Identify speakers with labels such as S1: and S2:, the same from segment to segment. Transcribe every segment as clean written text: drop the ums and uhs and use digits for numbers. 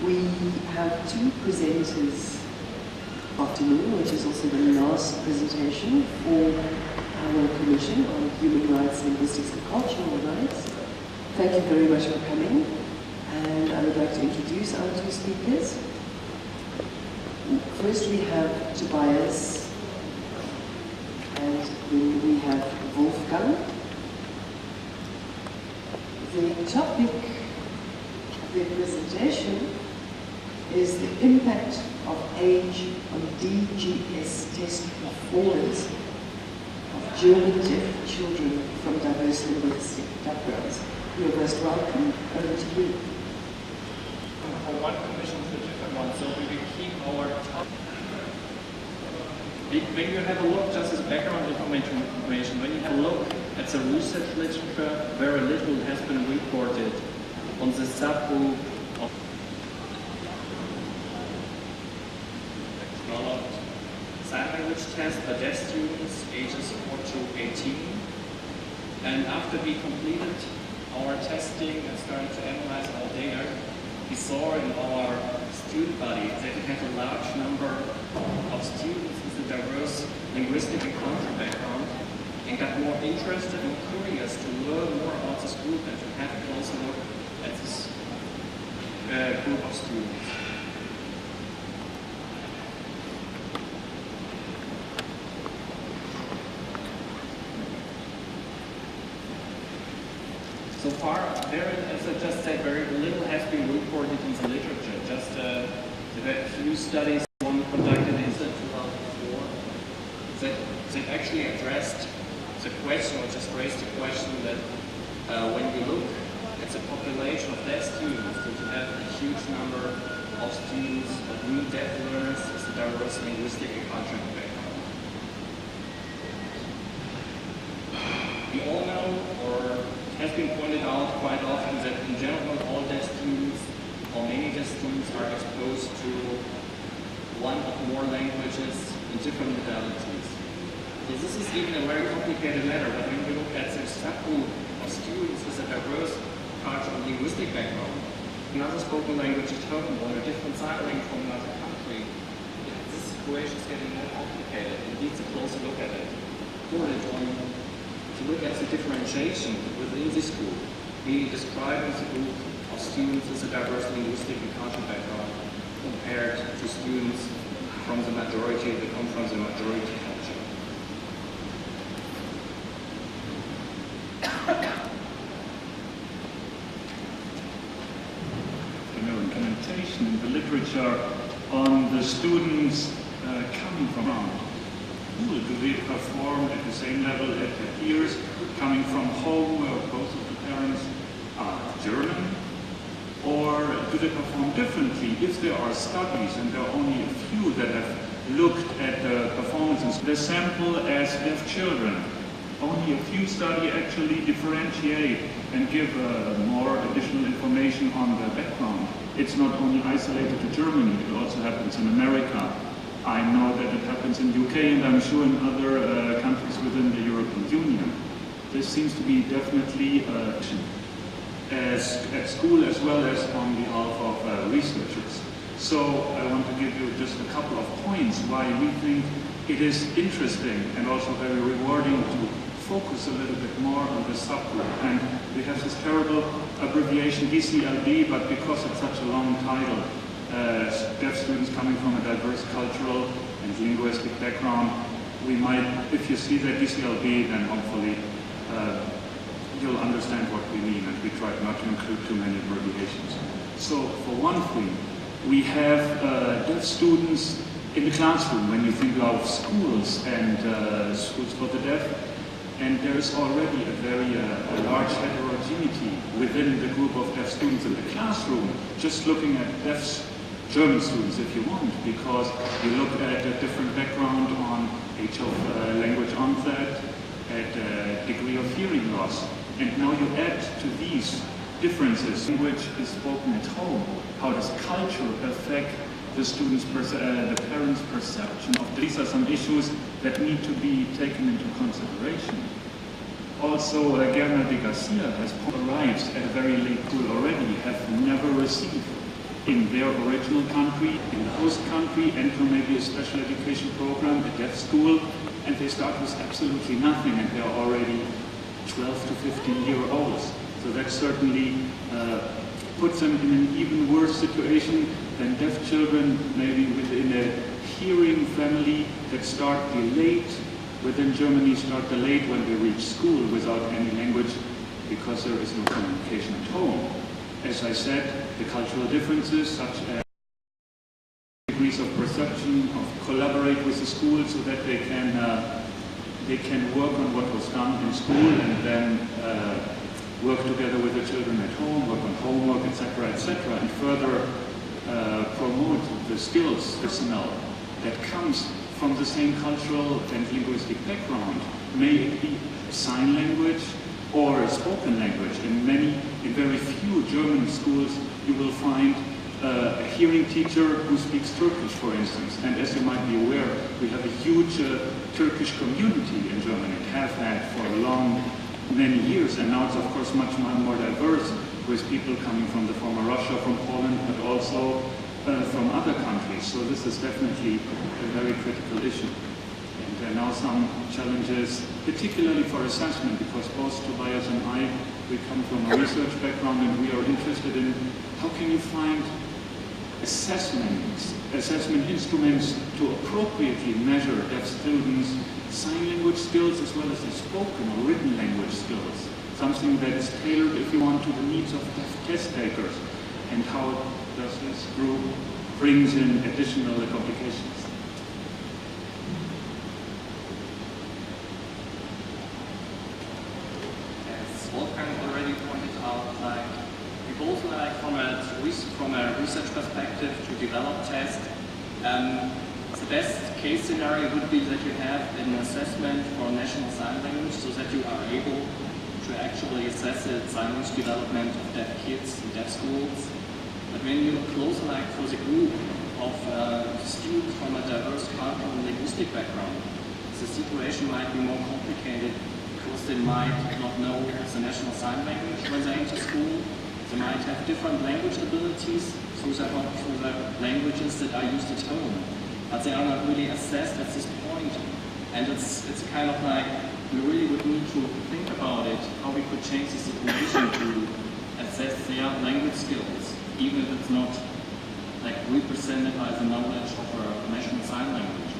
S1: We have two presenters afternoon, which is also the last presentation for our Commission on Human Rights, Linguistics and Cultural Rights. Thank you very much for coming, and I would like to introduce our two speakers. First we have Tobias, and then we have Wolfgang. The topic of their presentation is the impact of age on DGS test performance of German deaf children from diverse linguistic backgrounds. You're most welcome. Over to you.
S2: For one commission to a different one, so we will keep our top. When you have a look, just as background information, when you have a look at the research literature, very little has been reported on the subgroup of developed sign language test by deaf students ages 4 to 18. And after we completed our testing and started to analyze our data, we saw in our student body that we had a large number of students with a diverse linguistic and cultural background and got more interested and curious to learn more about this group and to have a closer look at this group of students. So far, as I just said, very little has been reported in the literature. Just there were a few studies, one conducted in 2004, that actually addressed the question, or just raised the question that when you look at the population of deaf students, that you have a huge number of students, of new deaf learners with a diverse linguistic and cultural background. We all know, or has been pointed out quite often, that in general all deaf students, or many deaf students, are exposed to one or more languages in different modalities. So this is even a very complicated matter, but when we look at the subgroup of students with a diverse cultural and linguistic background, another spoken language at home, or a different sign language from another country, this situation is getting more complicated. It needs a closer look at it. To look at the differentiation within this group, meaning describing the group of students with a diverse linguistic and cultural background compared to students from the majority that come from the majority culture.
S3: Implementation in the literature on the students coming from around. Do they perform at the same level as their peers coming from home where both of the parents are German? Or do they perform differently if there are studies, and there are only a few that have looked at the performances? The sample as deaf children. Only a few studies actually differentiate and give more additional information on the background. It's not only isolated to Germany, it also happens in America. I know that it happens in UK, and I'm sure in other countries within the European Union. This seems to be definitely as at school as well as on behalf of researchers. So I want to give you just a couple of points why we think it is interesting and also very rewarding to focus a little bit more on the subgroup. And we have this terrible abbreviation DCLB, but because it's such a long title, deaf students coming from a diverse cultural and linguistic background, we might, if you see the DCLB, then hopefully you'll understand what we mean, and we try not to include too many abbreviations. So for one thing, we have deaf students in the classroom when you think of schools and schools for the deaf, and there is already a very large heterogeneity within the group of deaf students in the classroom, just looking at deaf German students if you want, because you look at a different background on age of language onset, at degree of hearing loss. And now you add to these differences, which is spoken at home. How does culture affect the students' the parents' perception of these? Are some issues that need to be taken into consideration. Also, Gerna de Garcia has arrived at a very late school already, have never received in their original country, in the host country, enter maybe a special education program, a deaf school, and they start with absolutely nothing, and they're already 12 to 15-year-olds. So that certainly puts them in an even worse situation than deaf children, maybe within a hearing family that start delayed, within Germany start delayed when they reach school without any language because there is no communication at home. As I said, the cultural differences such as degrees of perception, of collaborate with the school so that they can work on what was done in school and then work together with the children at home, work on homework, etc., and further promote the skills personnel that comes from the same cultural and linguistic background, may it be sign language or a spoken language. In very few German schools, you will find a hearing teacher who speaks Turkish, for instance. And as you might be aware, we have a huge Turkish community in Germany, have had for many years, and now it's of course much more diverse, with people coming from the former Russia, from Poland, but also from other countries. So this is definitely a very critical issue. And there are now some challenges, particularly for assessment, because both Tobias and I, we come from a research background and we are interested in how can you find assessment instruments to appropriately measure deaf students' sign language skills as well as their spoken or written language skills. Something that is tailored, if you want, to the needs of deaf test takers. And how does this group brings in additional complications?
S2: As Wolfgang already pointed out, we both from a research perspective to develop tests. The best case scenario would be that you have an assessment for national sign language so that you are able to actually assess the sign language development of deaf kids in deaf schools. But when you look closer, like for the group of students from a diverse cultural and linguistic background, the situation might be more complicated because they might not know the national sign language when they enter school. They might have different language abilities through the languages that are used at home, but they are not really assessed at this point. And it's kind of like we really would need to think about it, how we could change the situation to assess their language skills, even if it's not like represented by the knowledge of a national sign language.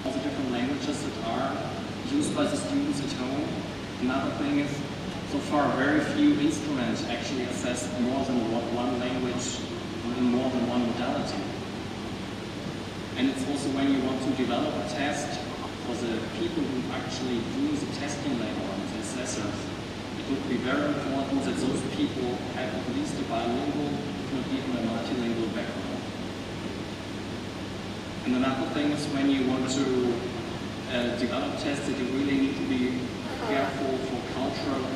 S2: All the different languages that are used by the students at home. Another thing is, so far very few instruments actually assess more than one language in more than one modality. And it's also when you want to develop a test for the people who actually do the testing later on, the assessors, it would be very important that those people have at least a bilingual, if not even a multilingual background. And another thing is when you want to develop tests that you really need to be careful for cultural.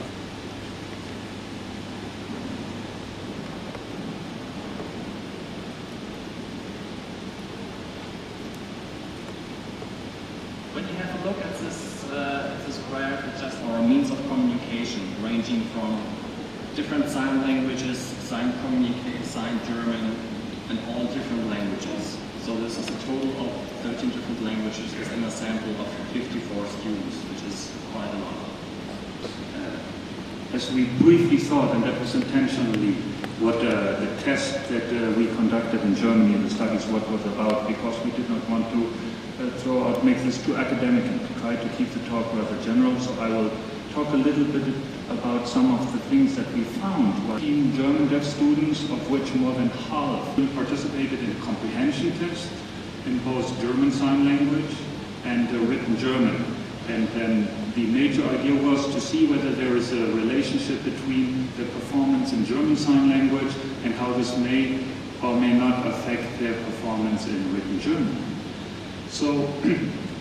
S2: When you have a look at this graph, it's just our means of communication, ranging from different sign languages, sign German, and all different languages. So this is a total of 13 different languages within a sample of 54 students, which is quite a lot.
S3: As we briefly thought, and that was intentionally what the test that we conducted in Germany in the studies what was about, because we did not want to make this too academic and try to keep the talk rather general. So I will talk a little bit about some of the things that we found. 14 German deaf students, of which more than half participated in a comprehension test in both German Sign Language and written German. And then the major idea was to see whether there is a relationship between the performance in German Sign Language and how this may or may not affect their performance in written German. So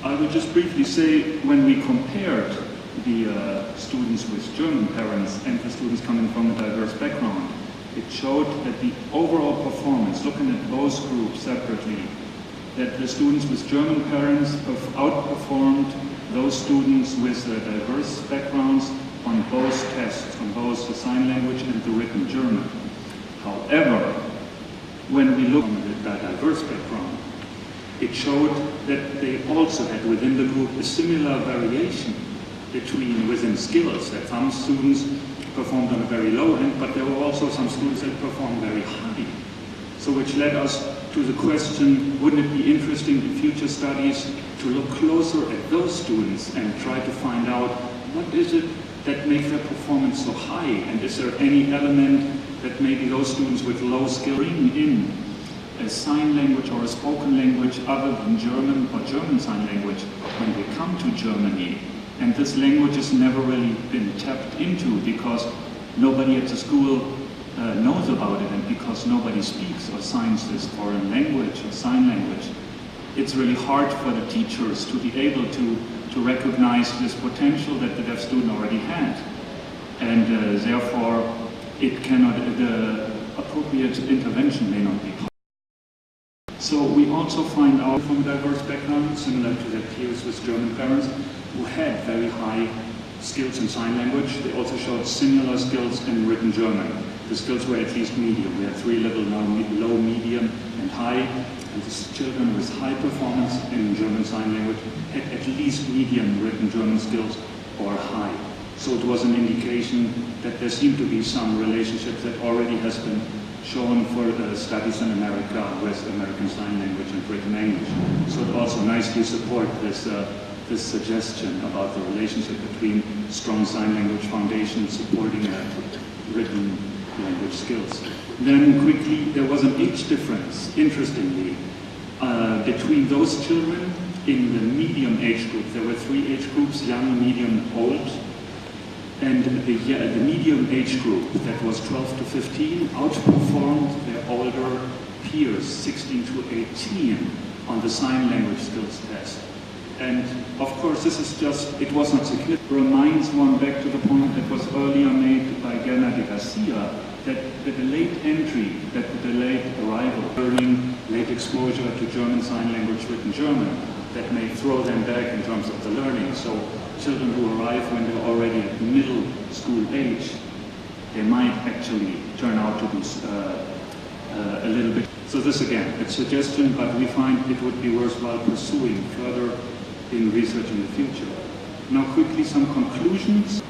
S3: I will just briefly say, when we compared the students with German parents and the students coming from a diverse background, it showed that the overall performance, looking at both groups separately, that the students with German parents outperformed those students with diverse backgrounds on both tests, on both the sign language and the written German. However, it showed that they also had within the group a similar variation within skills, that some students performed on a very low end, but there were also some students that performed very high. So which led us to the question, wouldn't it be interesting in future studies to look closer at those students and try to find out what is it that makes their performance so high, and is there any element that maybe those students with low skill bring in a sign language or a spoken language other than German or German Sign Language when they come to Germany. And this language has never really been tapped into because nobody at the school knows about it, and because nobody speaks or signs this foreign language or sign language. It's really hard for the teachers to be able to recognize this potential that the deaf student already had. And therefore, the appropriate intervention may not be possible. So we also find out from diverse backgrounds, similar to their peers with German parents, who had very high skills in sign language. They also showed similar skills in written German. The skills were at least medium. We had 3 levels now, low, medium, and high. And the children with high performance in German Sign Language had at least medium written German skills or high. So it was an indication that there seemed to be some relationship that already has been shown for studies in America with American Sign Language and written English. So it also nicely supports this suggestion about the relationship between strong sign language foundation supporting written language skills. Then quickly, there was an age difference, interestingly, between those children in the medium age group. There were 3 age groups, young, medium, old. And the medium age group, that was 12 to 15, outperformed their older peers, 16 to 18, on the sign language skills test. And of course, this is just, it was not significant. Reminds one back to the point that was earlier made by Gerna de Garcia, that the delayed entry, that the delayed arrival, learning, late exposure to German Sign Language written German, that may throw them back in terms of the learning. So children who arrive when they're already at middle school age, they might actually turn out to be a little bit. So this again, it's suggestion, but we find it would be worthwhile pursuing further in research in the future. Now quickly some conclusions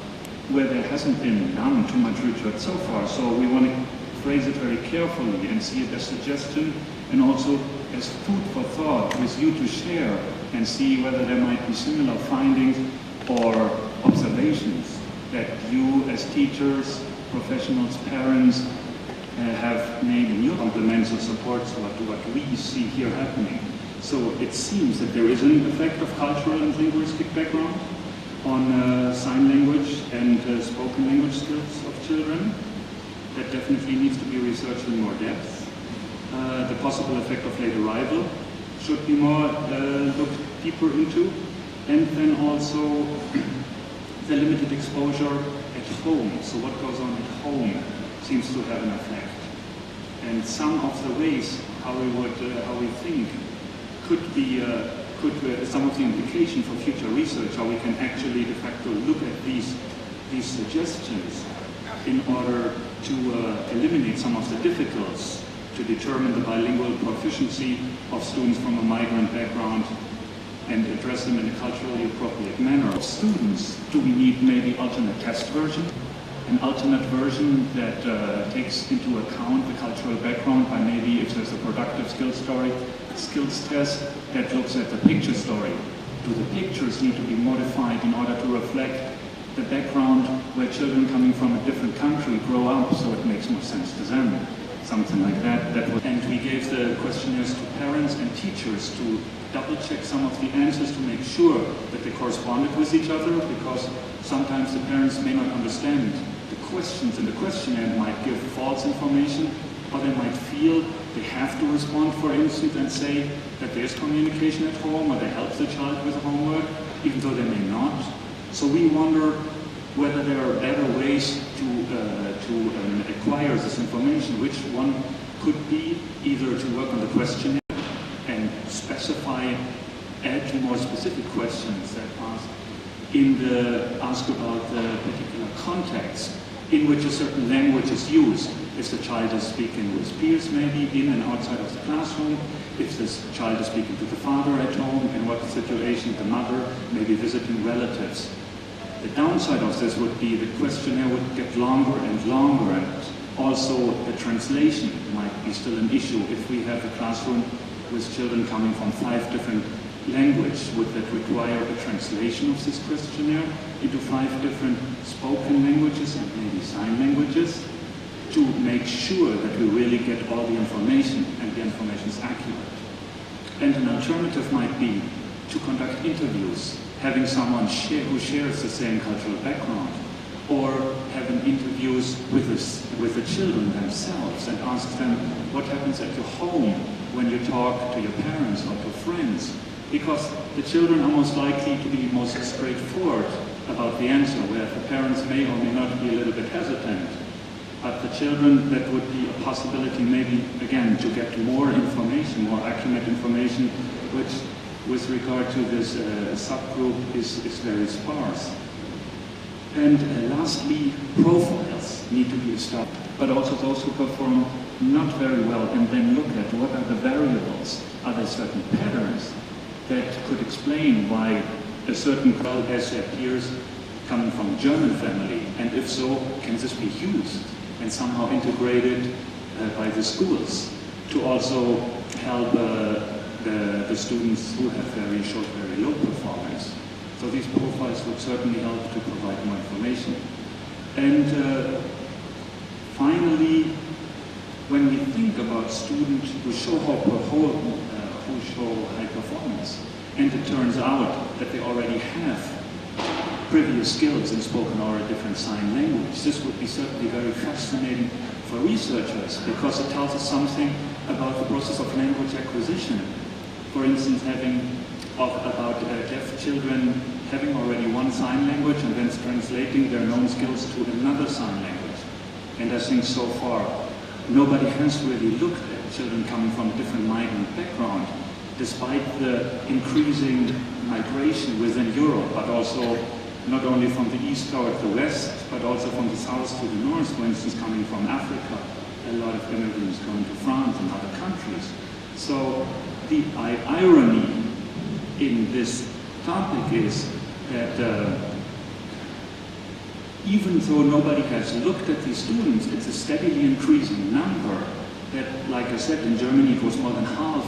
S3: where there hasn't been done too much research so far. So we want to phrase it very carefully and see it as suggestion and also as food for thought with you to share and see whether there might be similar findings or observations that you as teachers, professionals, parents have made in your compliments or supports to what we see here happening. So it seems that there is an effect of cultural and linguistic background on sign language and spoken language skills of children. That definitely needs to be researched in more depth. The possible effect of late arrival should be more looked deeper into. And then also the limited exposure at home. So what goes on at home seems to have an effect. And some of the ways how we think could be some of the implication for future research, how we can actually de facto look at these suggestions in order to eliminate some of the difficulties to determine the bilingual proficiency of students from a migrant background and address them in a culturally appropriate manner. Of students, do we need maybe alternate test version? An alternate version that takes into account the cultural background by maybe if there's a productive skills test that looks at the picture story. Do the pictures need to be modified in order to reflect the background where children coming from a different country grow up so it makes more sense to them? Something like that. And we gave the questionnaires to parents and teachers to double check some of the answers to make sure that they corresponded with each other, because sometimes the parents may not understand the questions in the questionnaire and might give false information, or they might feel they have to respond, for instance, and say that there's communication at home or they help the child with homework, even though they may not. So we wonder whether there are better ways to acquire this information, which one could be either to work on the questionnaire and specify, add more specific questions that ask about the particular context in which a certain language is used. if the child is speaking with peers maybe in and outside of the classroom, if this child is speaking to the father at home, in what situation the mother, maybe visiting relatives. The downside of this would be the questionnaire would get longer and longer, and also the translation might be still an issue. If we have a classroom with children coming from 5 different languages, would that require a translation of this questionnaire into 5 different spoken languages and maybe sign languages to make sure that we really get all the information and the information is accurate. And an alternative might be to conduct interviews, having someone who shares the same cultural background, or having interviews with the children themselves and ask them what happens at your home when you talk to your parents or to friends. Because the children are most likely to be most straightforward about the answer, where the parents may or may not be a little bit hesitant. But the children, that would be a possibility maybe, again, to get more information, more accurate information, which with regard to this subgroup is very sparse. And lastly, profiles need to be established, but also those who perform not very well, and then look at what are the variables. Are there certain patterns that could explain why a certain girl has their peers coming from a German family, and if so, can this be used and somehow integrated by the schools to also help the students who have very low performance. So these profiles would certainly help to provide more information. And finally, when we think about students who show high performance, and it turns out that they already have previous skills in spoken or a different sign language, this would be certainly very fascinating for researchers, because it tells us something about the process of language acquisition. For instance, about deaf children having already one sign language and then translating their known skills to another sign language. And I think so far, nobody has really looked at children coming from a different migrant background, despite the increasing migration within Europe, but also not only from the east toward the west, but also from the south to the north, for instance, coming from Africa. A lot of immigrants going to France and other countries. So the irony in this topic is that even though nobody has looked at these students, it's a steadily increasing number. That, like I said, in Germany it was more than half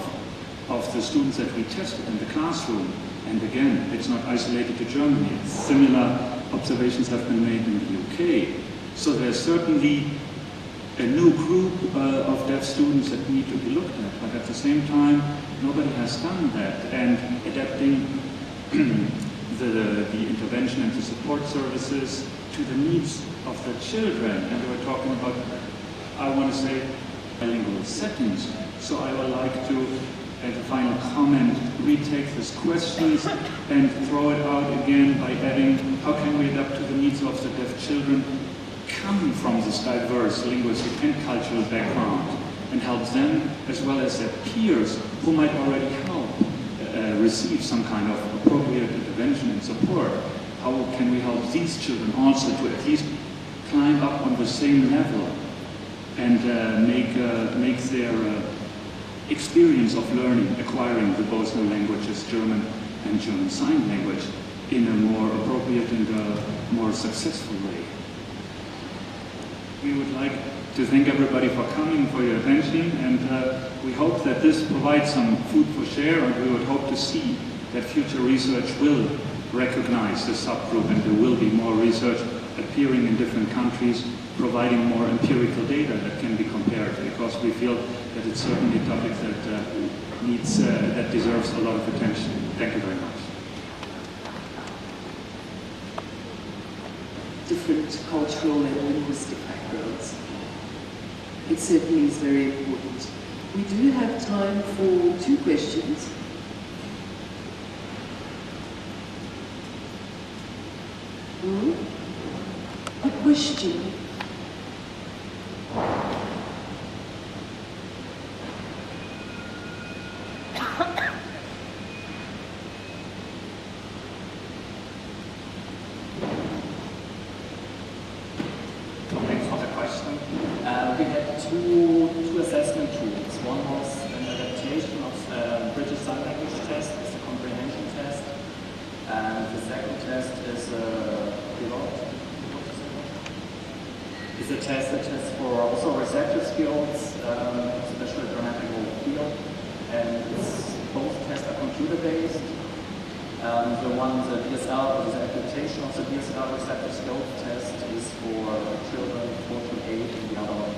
S3: of the students that we tested in the classroom. And again, it's not isolated to Germany. Similar observations have been made in the UK. So there's certainly a new group of deaf students that need to be looked at. But at the same time, nobody has done that. And adapting the intervention and the support services to the needs of the children. And we were talking about, I want to say, bilingual settings. So I would like to, as a final comment, retake these questions and throw it out again by adding, how can we adapt to the needs of the deaf children coming from this diverse linguistic and cultural background, and help them as well as their peers who might already help receive some kind of appropriate intervention and support. How can we help these children also to at least climb up on the same level and make their experience of learning, acquiring the both new languages, German and German Sign Language, in a more appropriate and more successful way. We would like to thank everybody for coming, for your attention, and we hope that this provides some food for share, and we would hope to see that future research will recognize the subgroup, and there will be more research appearing in different countries, providing more empirical data that can be compared, because we feel that it's certainly a topic that that deserves a lot of attention. Thank you very much.
S1: Different cultural and linguistic backgrounds. It certainly is very important. We do have time for 2 questions. A question.
S2: Thanks for the question. We had two assessment tools. One was an adaptation of British Sign Language test, it's a comprehension test, and the second test is a test that tests for also receptive skills, especially grammatical field, and both tests are computer-based. The DSL, the adaptation of the DSL receptive skills test is for children 4 to 8, and the other one